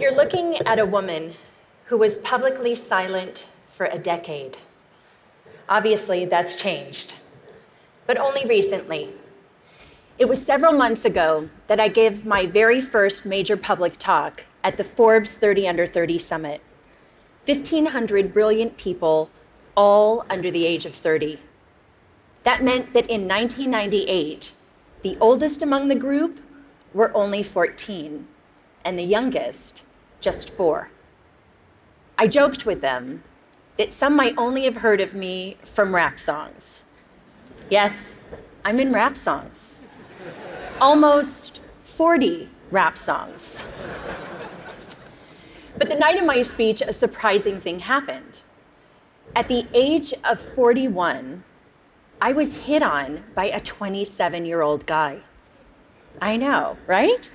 You're looking at a woman who was publicly silent for a decade. Obviously, that's changed, but only recently. It was several months ago that I gave my very first major public talk at the Forbes 30 Under 30 Summit. 1,500 brilliant people, all under the age of 30. That meant that in 1998, the oldest among the group were only 14, and the youngest just 4. I joked with them that some might only have heard of me from rap songs. Yes, I'm in rap songs. Almost 40 rap songs. But the night of my speech, a surprising thing happened. At the age of 41, I was hit on by a 27-year-old guy. I know, right?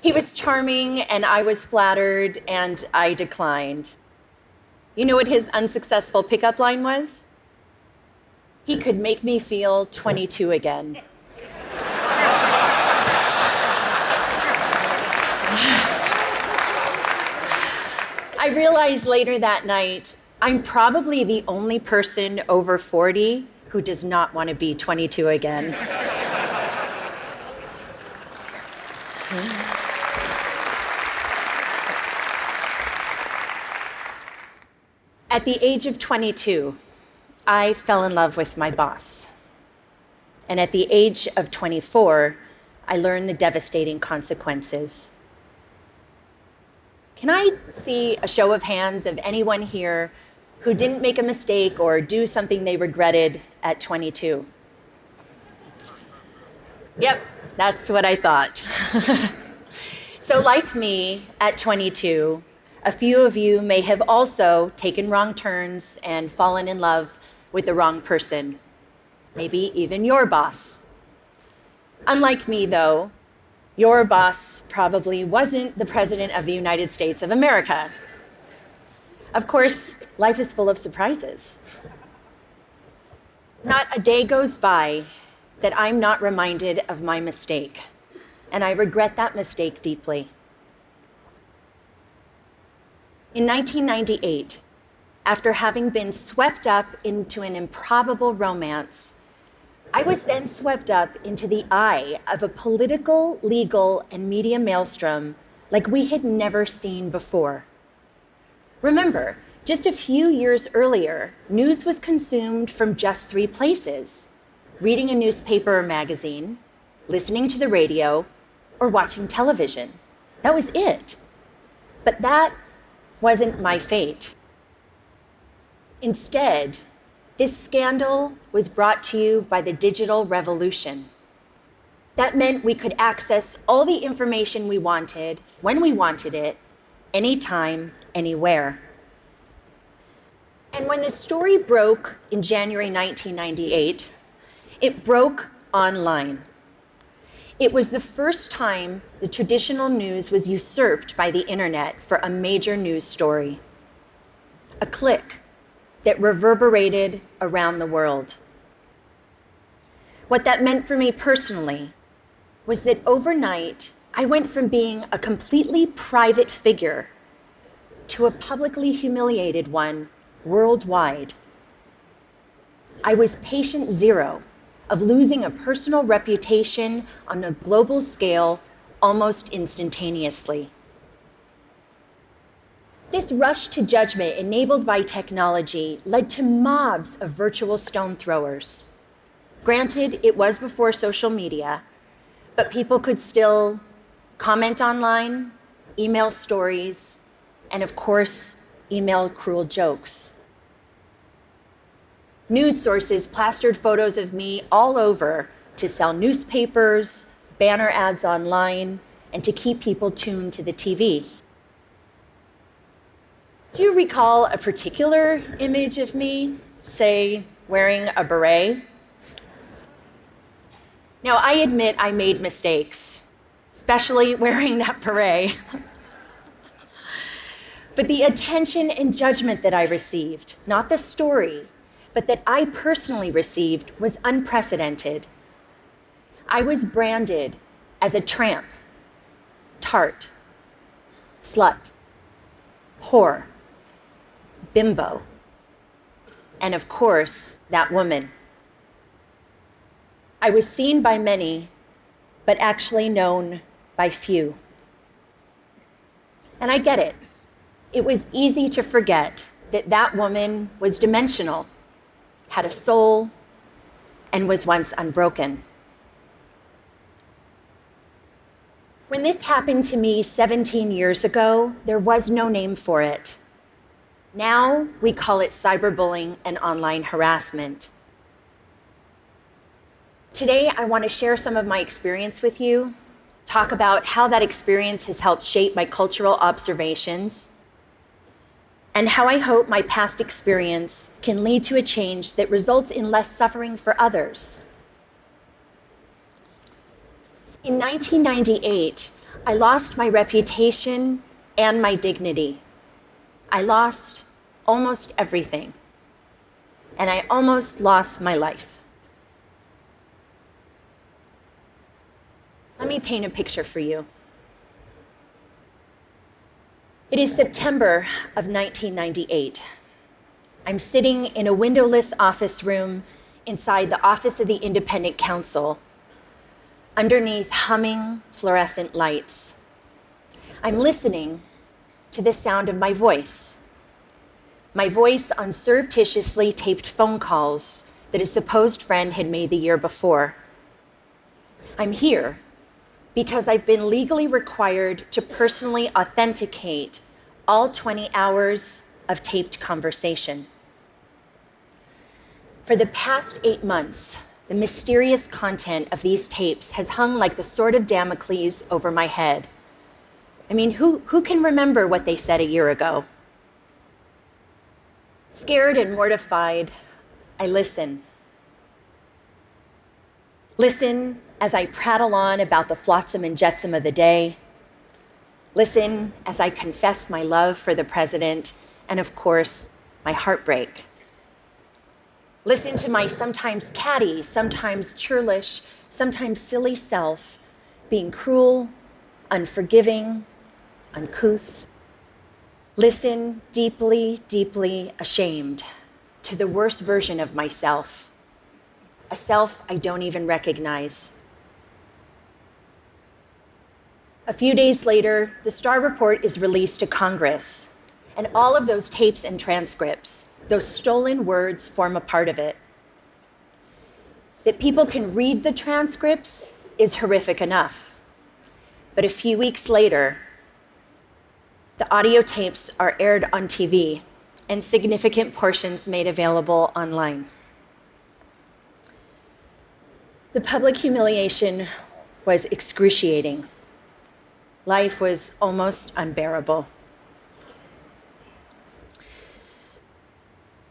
He was charming, and I was flattered, and I declined. You know what his unsuccessful pickup line was? He could make me feel 22 again. I realized later that night, I'm probably the only person over 40 who does not want to be 22 again. At the age of 22, I fell in love with my boss. And at the age of 24, I learned the devastating consequences. Can I see a show of hands of anyone here who didn't make a mistake or do something they regretted at 22? Yep, that's what I thought. So like me, at 22, a few of you may have also taken wrong turns and fallen in love with the wrong person, maybe even your boss. Unlike me, though, your boss probably wasn't the President of the United States of America. Of course, life is full of surprises. Not a day goes by that I'm not reminded of my mistake, and I regret that mistake deeply. In 1998, after having been swept up into an improbable romance, I was then swept up into the eye of a political, legal, and media maelstrom like we had never seen before. Remember, just a few years earlier, news was consumed from just 3 places: reading a newspaper or magazine, listening to the radio, or watching television. That was it. But that wasn't my fate. Instead, this scandal was brought to you by the digital revolution. That meant we could access all the information we wanted, when we wanted it, anytime, anywhere. And when the story broke in January 1998, it broke online. It was the first time the traditional news was usurped by the internet for a major news story. A click that reverberated around the world. What that meant for me personally was that overnight, I went from being a completely private figure to a publicly humiliated one worldwide. I was patient zero of losing a personal reputation on a global scale almost instantaneously. This rush to judgment enabled by technology led to mobs of virtual stone throwers. Granted, it was before social media, but people could still comment online, email stories, and of course, email cruel jokes. News sources plastered photos of me all over to sell newspapers, banner ads online, and to keep people tuned to the TV. Do you recall a particular image of me, say, wearing a beret? Now, I admit I made mistakes, especially wearing that beret. But the attention and judgment that I received, not the story, but that I personally received, was unprecedented. I was branded as a tramp, tart, slut, whore, bimbo, and of course, that woman. I was seen by many, but actually known by few. And I get it. It was easy to forget that that woman was dimensional, had a soul, and was once unbroken. When this happened to me 17 years ago, there was no name for it. Now we call it cyberbullying and online harassment. Today, I want to share some of my experience with you, talk about how that experience has helped shape my cultural observations, and how I hope my past experience can lead to a change that results in less suffering for others. In 1998, I lost my reputation and my dignity. I lost almost everything, and I almost lost my life. Let me paint a picture for you. It is September of 1998. I'm sitting in a windowless office room inside the Office of the Independent Counsel, underneath humming fluorescent lights. I'm listening to the sound of my voice on surreptitiously taped phone calls that a supposed friend had made the year before. I'm here because I've been legally required to personally authenticate all 20 hours of taped conversation. For the past 8 months, the mysterious content of these tapes has hung like the sword of Damocles over my head. I mean, who can remember what they said a year ago? Scared and mortified, I listen. Listen as I prattle on about the flotsam and jetsam of the day. Listen as I confess my love for the president and, of course, my heartbreak. Listen to my sometimes catty, sometimes churlish, sometimes silly self being cruel, unforgiving, uncouth. Listen deeply, deeply ashamed to the worst version of myself, a self I don't even recognize. A few days later, the Starr Report is released to Congress, and all of those tapes and transcripts, those stolen words, form a part of it. That people can read the transcripts is horrific enough. But a few weeks later, the audio tapes are aired on TV and significant portions made available online. The public humiliation was excruciating. Life was almost unbearable.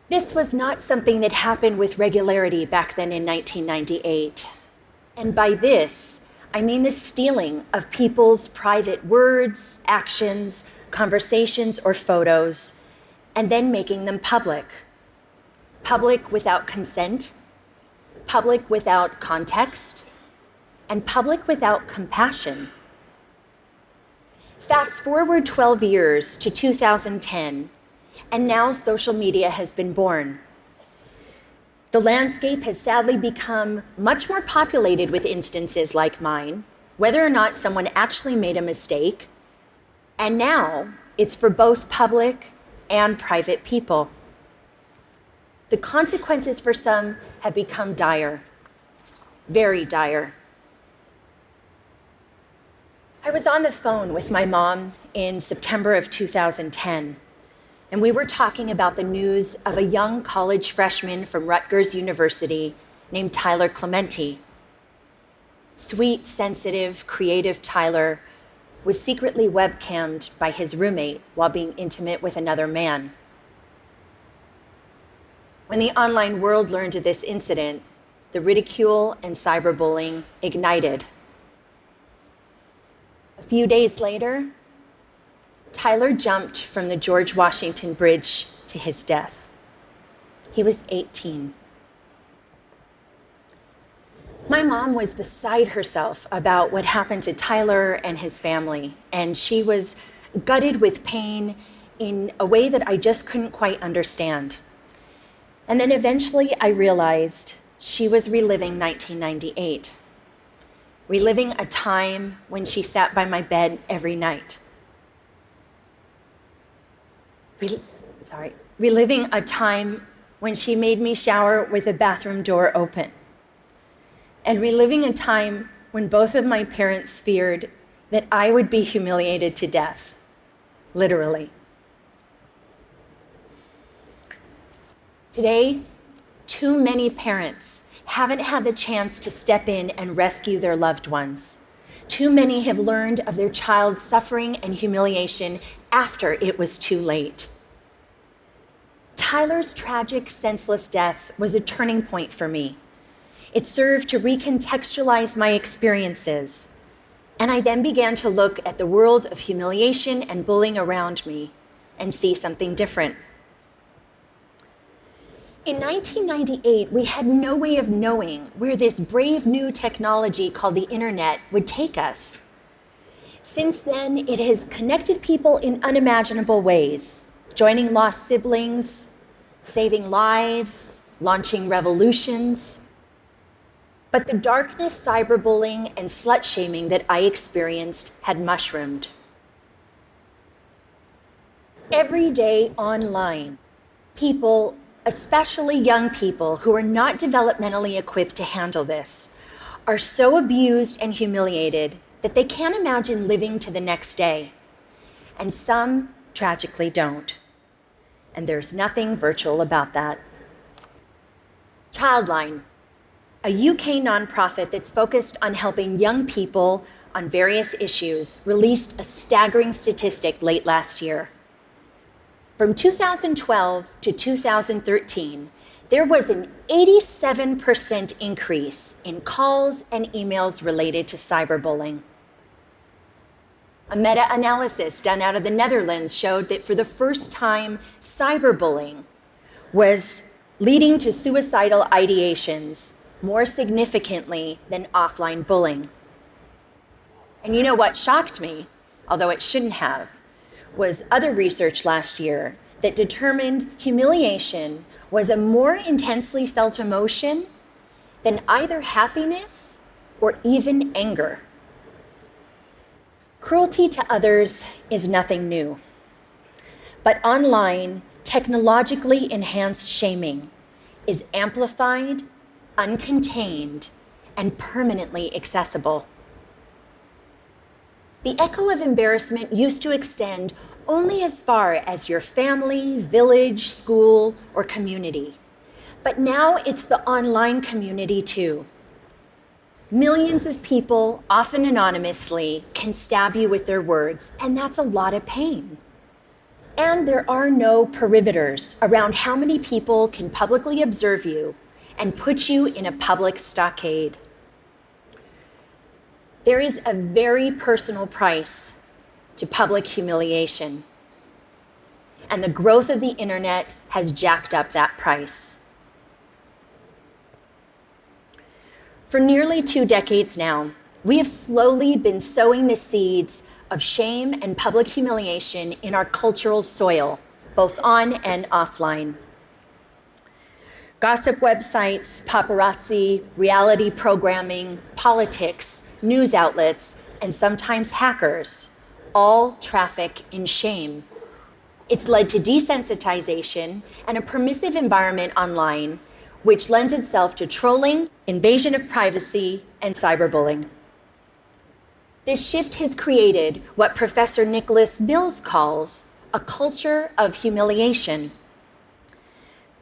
This was not something that happened with regularity back then in 1998. And by this, I mean the stealing of people's private words, actions, conversations, or photos, and then making them public. Public without consent, public without context, and public without compassion. Fast forward 12 years to 2010, and now social media has been born. The landscape has sadly become much more populated with instances like mine, whether or not someone actually made a mistake, and now it's for both public and private people. The consequences for some have become dire, very dire. I was on the phone with my mom in September of 2010. And we were talking about the news of a young college freshman from Rutgers University named Tyler Clementi. Sweet, sensitive, creative Tyler was secretly webcammed by his roommate while being intimate with another man. When the online world learned of this incident, the ridicule and cyberbullying ignited. A few days later, Tyler jumped from the George Washington Bridge to his death. He was 18. My mom was beside herself about what happened to Tyler and his family, and she was gutted with pain in a way that I just couldn't quite understand. And then eventually I realized she was reliving 1998, reliving a time when she sat by my bed every night. Reliving a time when she made me shower with the bathroom door open. And reliving a time when both of my parents feared that I would be humiliated to death, literally. Today, too many parents haven't had the chance to step in and rescue their loved ones. Too many have learned of their child's suffering and humiliation after it was too late. Tyler's tragic, senseless death was a turning point for me. It served to recontextualize my experiences, and I then began to look at the world of humiliation and bullying around me and see something different. In 1998, we had no way of knowing where this brave new technology called the internet would take us. Since then, it has connected people in unimaginable ways, joining lost siblings, saving lives, launching revolutions. But the darkness, cyberbullying, and slut-shaming that I experienced had mushroomed. Every day online, people, especially young people who are not developmentally equipped to handle this, are so abused and humiliated that they can't imagine living to the next day. And some tragically don't. And there's nothing virtual about that. Childline, a UK nonprofit that's focused on helping young people on various issues, released a staggering statistic late last year. From 2012 to 2013, there was an 87% increase in calls and emails related to cyberbullying. A meta-analysis done out of the Netherlands showed that for the first time, cyberbullying was leading to suicidal ideations more significantly than offline bullying. And you know what shocked me, although it shouldn't have, was other research last year that determined humiliation was a more intensely felt emotion than either happiness or even anger. Cruelty to others is nothing new. But online, technologically enhanced shaming is amplified, uncontained, and permanently accessible. The echo of embarrassment used to extend only as far as your family, village, school, or community. But now it's the online community too. Millions of people, often anonymously, can stab you with their words, and that's a lot of pain. And there are no perimeters around how many people can publicly observe you and put you in a public stockade. There is a very personal price to public humiliation, and the growth of the internet has jacked up that price. For nearly 2 decades now, we have slowly been sowing the seeds of shame and public humiliation in our cultural soil, both on and offline. Gossip websites, paparazzi, reality programming, politics, news outlets, and sometimes hackers all traffic in shame. It's led to desensitization and a permissive environment online, which lends itself to trolling, invasion of privacy, and cyberbullying. This shift has created what Professor Nicholas Mills calls a culture of humiliation.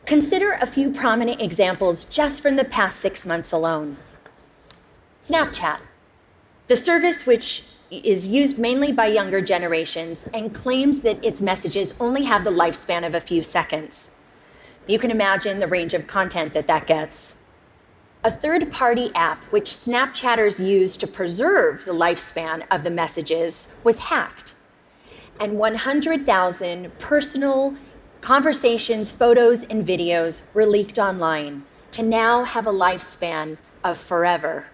Consider a few prominent examples just from the past 6 months alone. Snapchat, the service which is used mainly by younger generations and claims that its messages only have the lifespan of a few seconds. You can imagine the range of content that gets. A third-party app which Snapchatters use to preserve the lifespan of the messages was hacked, and 100,000 personal conversations, photos, and videos were leaked online to now have a lifespan of forever.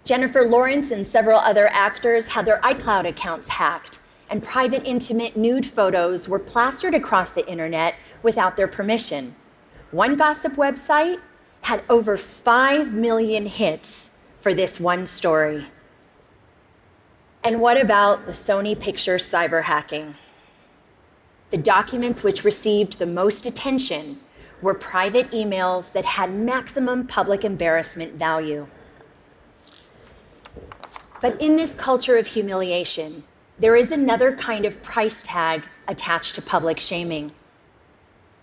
Jennifer Lawrence and several other actors had their iCloud accounts hacked, and private, intimate nude photos were plastered across the internet without their permission. One gossip website had over 5 million hits for this one story. And what about the Sony Pictures cyber hacking? The documents which received the most attention were private emails that had maximum public embarrassment value. But in this culture of humiliation, there is another kind of price tag attached to public shaming.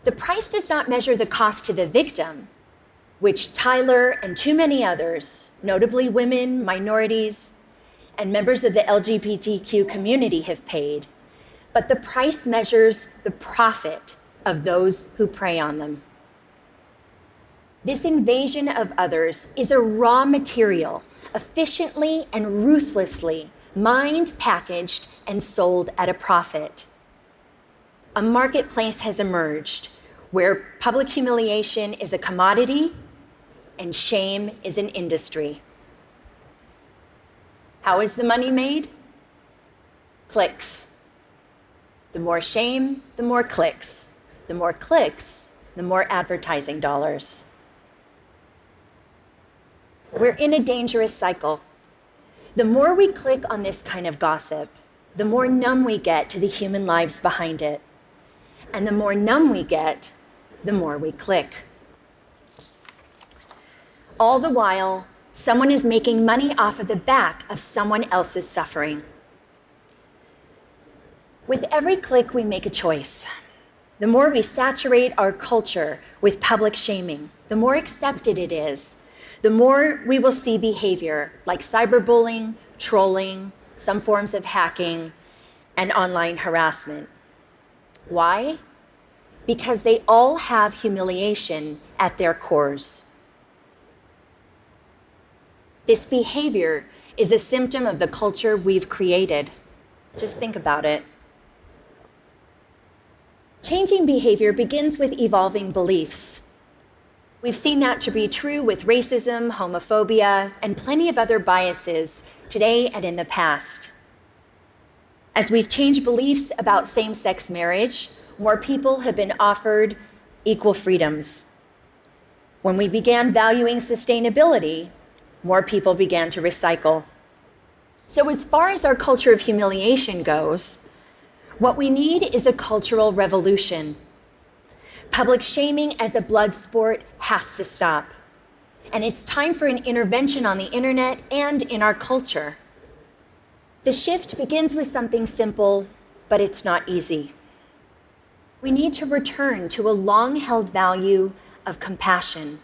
The price does not measure the cost to the victim, which Tyler and too many others, notably women, minorities, and members of the LGBTQ community have paid, but the price measures the profit of those who prey on them. This invasion of others is a raw material, efficiently and ruthlessly mined, packaged, and sold at a profit. A marketplace has emerged where public humiliation is a commodity and shame is an industry. How is the money made? Clicks. The more shame, the more clicks. The more clicks, the more advertising dollars. We're in a dangerous cycle. The more we click on this kind of gossip, the more numb we get to the human lives behind it. And the more numb we get, the more we click. All the while, someone is making money off of the back of someone else's suffering. With every click, we make a choice. The more we saturate our culture with public shaming, the more accepted it is, the more we will see behavior like cyberbullying, trolling, some forms of hacking, and online harassment. Why? Because they all have humiliation at their cores. This behavior is a symptom of the culture we've created. Just think about it. Changing behavior begins with evolving beliefs. We've seen that to be true with racism, homophobia, and plenty of other biases today and in the past. As we've changed beliefs about same-sex marriage, more people have been offered equal freedoms. When we began valuing sustainability, more people began to recycle. So as far as our culture of humiliation goes, what we need is a cultural revolution. Public shaming as a blood sport has to stop. And it's time for an intervention on the internet and in our culture. The shift begins with something simple, but it's not easy. We need to return to a long-held value of compassion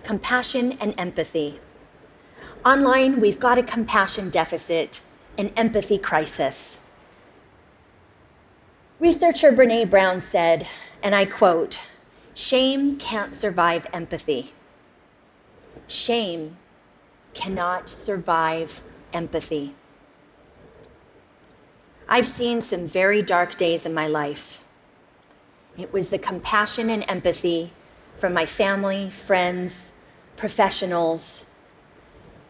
and empathy. Online, we've got a compassion deficit, an empathy crisis. Researcher Brené Brown said, and I quote, "Shame can't survive empathy. Shame cannot survive empathy." I've seen some very dark days in my life. It was the compassion and empathy from my family, friends, professionals,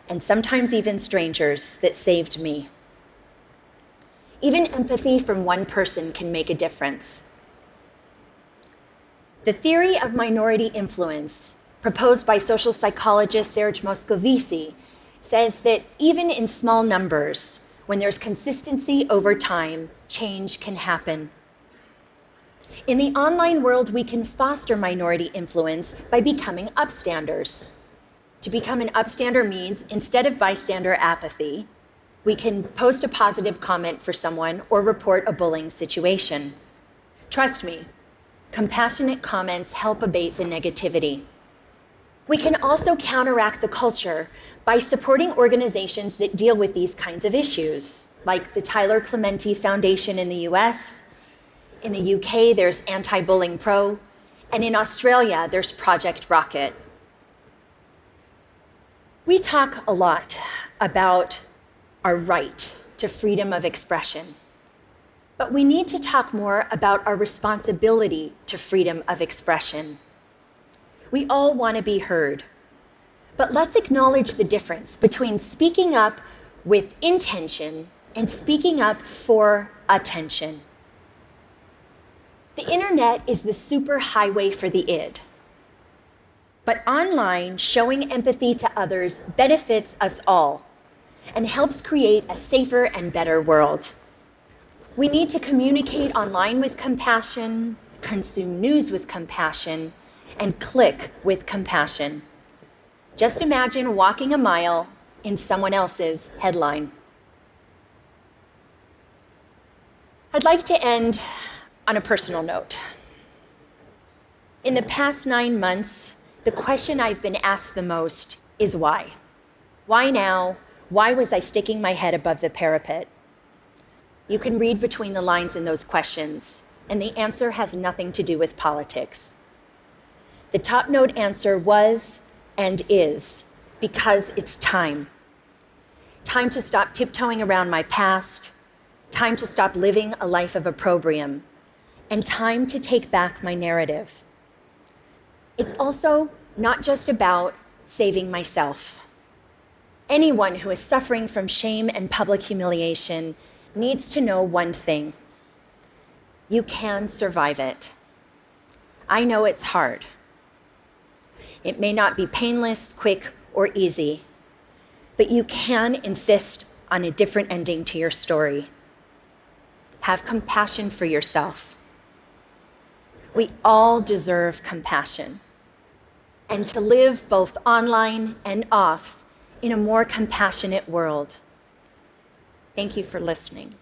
and sometimes even strangers that saved me. Even empathy from one person can make a difference. The theory of minority influence, proposed by social psychologist Serge Moscovici, says that even in small numbers, when there's consistency over time, change can happen. In the online world, we can foster minority influence by becoming upstanders. To become an upstander means, instead of bystander apathy, we can post a positive comment for someone or report a bullying situation. Trust me, compassionate comments help abate the negativity. We can also counteract the culture by supporting organizations that deal with these kinds of issues, like the Tyler Clementi Foundation in the US. In the UK, there's Anti-Bullying Pro, and in Australia, there's Project Rocket. We talk a lot about our right to freedom of expression, but we need to talk more about our responsibility to freedom of expression. We all want to be heard, but let's acknowledge the difference between speaking up with intention and speaking up for attention. The internet is the superhighway for the id. But online, showing empathy to others benefits us all and helps create a safer and better world. We need to communicate online with compassion, consume news with compassion, and click with compassion. Just imagine walking a mile in someone else's headline. I'd like to end on a personal note. In the past 9 months, the question I've been asked the most is why? Why now? Why was I sticking my head above the parapet? You can read between the lines in those questions, and the answer has nothing to do with politics. The top note answer was and is because it's time. Time to stop tiptoeing around my past, time to stop living a life of opprobrium, and time to take back my narrative. It's also not just about saving myself. Anyone who is suffering from shame and public humiliation needs to know one thing. You can survive it. I know it's hard. It may not be painless, quick, or easy, but you can insist on a different ending to your story. Have compassion for yourself. We all deserve compassion, and to live both online and off in a more compassionate world. Thank you for listening.